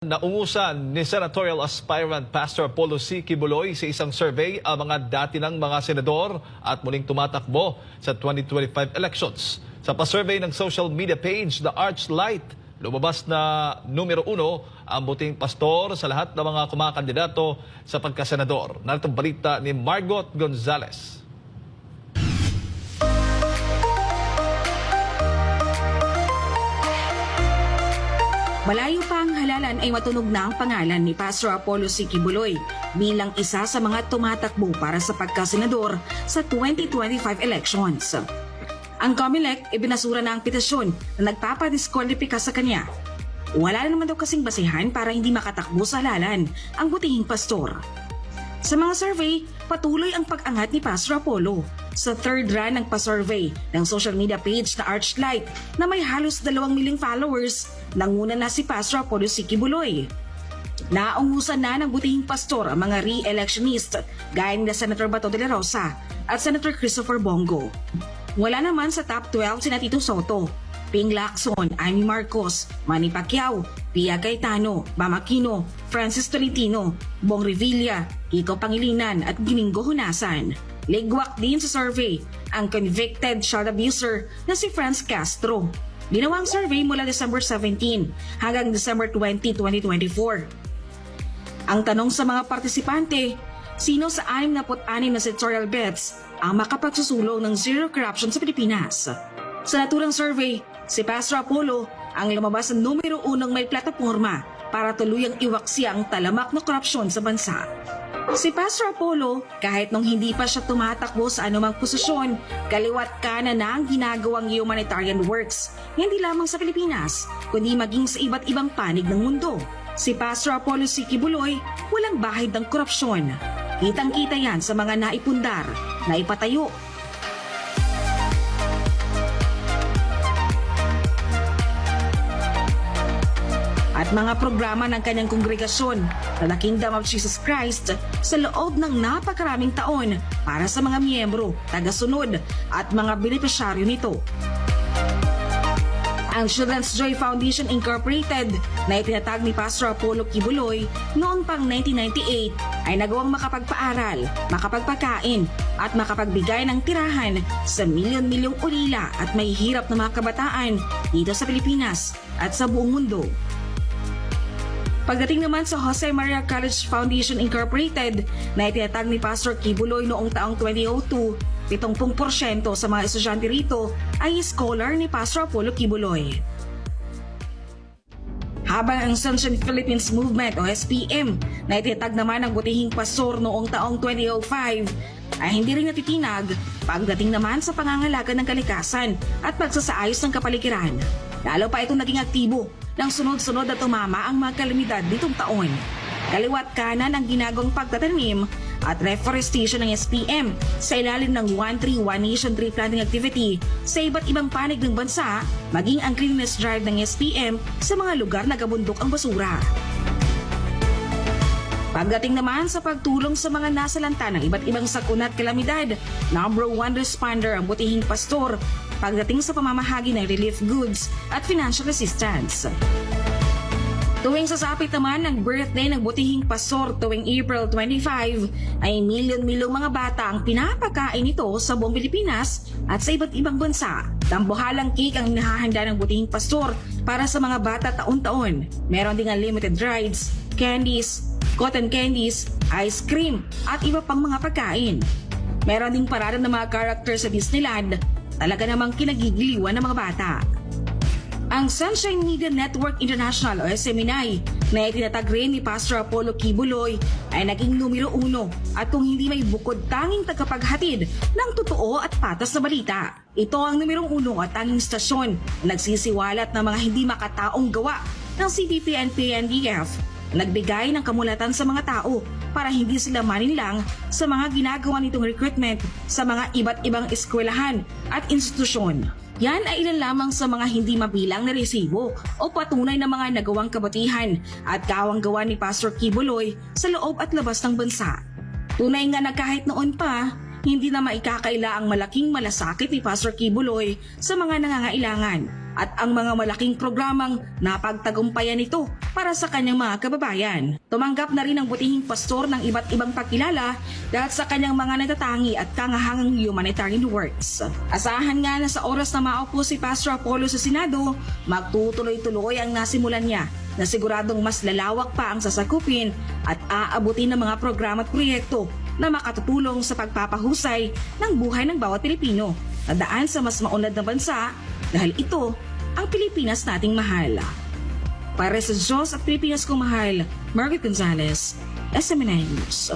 Naungusan ni senatorial aspirant Pastor Apollo C. Quiboloy sa isang survey ang mga dati ng mga senador at muling tumatakbo sa 2025 elections. Sa pa-survey ng social media page na Archlight, lumabas na numero 1 ang buting pastor sa lahat ng mga kumakandidato sa pagkasenador. Narito ang balita ni Margot Gonzalez. Malayo pa ang halalan ay matunog na ang pangalan ni Pastor Apollo C. Quiboloy bilang isa sa mga tumatakbo para sa pagkasenador sa 2025 elections. Ang COMELEC ibinasura na ang petisyon na nagpapadiskwalipika sa kanya. Wala na naman daw kasing basihan para hindi makatakbo sa halalan ang butihing pastor. Sa mga survey, patuloy ang pag-angat ni Pastor Apollo. Sa third run ng pa-survey ng social media page na Archlight na may halos 2 milyong followers, nanguna na si Pastor Apollo C. Quiboloy. Naungusan na ng butihing pastor ang mga re-electionist gaya ni Senator Bato de la Rosa at Senator Christopher Bongo. Wala naman sa top 12 sina Tito Soto, Ping Lacson, Amy Marcos, Manny Pacquiao, Pia Cayetano, Bam Aquino, Francis Tolentino, Bong Revilla, Kiko Pangilinan at Giningo Hunasan. Ligwak din sa survey ang convicted child abuser na si Franz Castro. Ginawa ang survey mula December 17 hanggang December 20, 2024. Ang tanong sa mga partisipante, sino sa 66 na senatorial bets ang makapagsusulong ng zero corruption sa Pilipinas? Sa naturang survey, si Pastor Apollo ang lumabas ng numero 1 may plataporma para tuluyang iwaksi ang talamak na korupsyon sa bansa. Si Pastor Apollo, kahit nung hindi pa siya tumatakbo sa anumang posisyon, kaliwat kanan na ang ginagawang humanitarian works, hindi lamang sa Pilipinas, kundi maging sa iba't ibang panig ng mundo. Si Pastor Apollo C. Quiboloy, walang bahid ng korupsyon. Kitang-kita yan sa mga naipundar, naipatayo, at mga programa ng kanyang kongregasyon na The Kingdom of Jesus Christ sa loob ng napakaraming taon para sa mga miyembro, tagasunod at mga benepisyaryo nito. Ang Children's Joy Foundation Incorporated na itinatag ni Pastor Apollo Quiboloy noong pang 1998 ay nagawang makapagpaaral, makapagpakain at makapagbigay ng tirahan sa milyon-milyong ulila at may hirap na mga kabataan dito sa Pilipinas at sa buong mundo. Pagdating naman sa Jose Maria College Foundation Incorporated na itinatag ni Pastor Quiboloy noong taong 2002, 70% sa mga estudyante rito ay scholar ni Pastor Apollo Quiboloy. Habang ang Sunshine Philippines Movement o SPM na itinatag naman ng butihing pastor noong taong 2005 ay hindi rin natitinag pagdating naman sa pangangalaga ng kalikasan at pagsasaayos ng kapaligiran. Lalo pa itong naging aktibo nang sunod-sunod na tumama ang mga kalamidad nitong taon. Kaliwat kanan ang ginagawang pagtatanim at reforestation ng SPM sa ilalim ng One Tree, One Nation Tree Planting Activity sa iba't ibang panig ng bansa, maging ang cleanliness drive ng SPM sa mga lugar na gabundok ang basura. Pagdating naman sa pagtulong sa mga nasalanta ng iba't ibang sakuna at kalamidad, number 1 responder ang butihing pastor pagdating sa pamamahagi ng relief goods at financial assistance. Tuwing sasapit naman ng birthday ng butihing pastor tuwing April 25, ay milyon-milyong mga bata ang pinapakain nito sa buong Pilipinas at sa iba't ibang bansa. Tambuhalang cake ang inahahanda ng butihing pastor para sa mga bata taon-taon. Meron ding unlimited rides, candies, cotton candies, ice cream at iba pang mga pagkain. Meron ding parada ng mga character sa Disneyland, talaga namang kinagigiliwan ng mga bata. Ang Sunshine Media Network International o SMNI na itinatag rin ni Pastor Apollo Quiboloy ay naging numero 1 at kung hindi may bukod tanging tagapaghatid ng totoo at patas na balita. Ito ang numero 1 at tanging stasyon na nagsisiwalat ng mga hindi makataong gawa ng CPP and PNDF. Nagbigay ng kamulatan sa mga tao para hindi sila maninlang sa mga ginagawa nitong recruitment sa mga iba't ibang eskwelahan at institusyon. Yan ay ilan lamang sa mga hindi mabilang na resibo o patunay na mga nagawang kabutihan at kawang-gawa ni Pastor Quiboloy sa loob at labas ng bansa. Tunay nga na kahit noon pa, hindi na maikakaila ang malaking malasakit ni Pastor Quiboloy sa mga nangangailangan. at ang mga malaking programang napagtagumpayan nito para sa kanyang mga kababayan. Tumanggap na rin ang butihing pastor ng iba't ibang pagkilala dahil sa kanyang mga natatangi at kangahangang humanitarian works. Asahan nga na sa oras na maupo si Pastor Apollo sa Senado, magtutuloy-tuloy ang nasimulan niya na siguradong mas lalawak pa ang sasakupin at aabutin ng mga programa at proyekto na makatutulong sa pagpapahusay ng buhay ng bawat Pilipino na daan sa mas maunlad na bansa dahil ito ang Pilipinas nating mahal. Para sa Diyos at Pilipinas kong mahal, Margaret Gonzalez, SMNI News.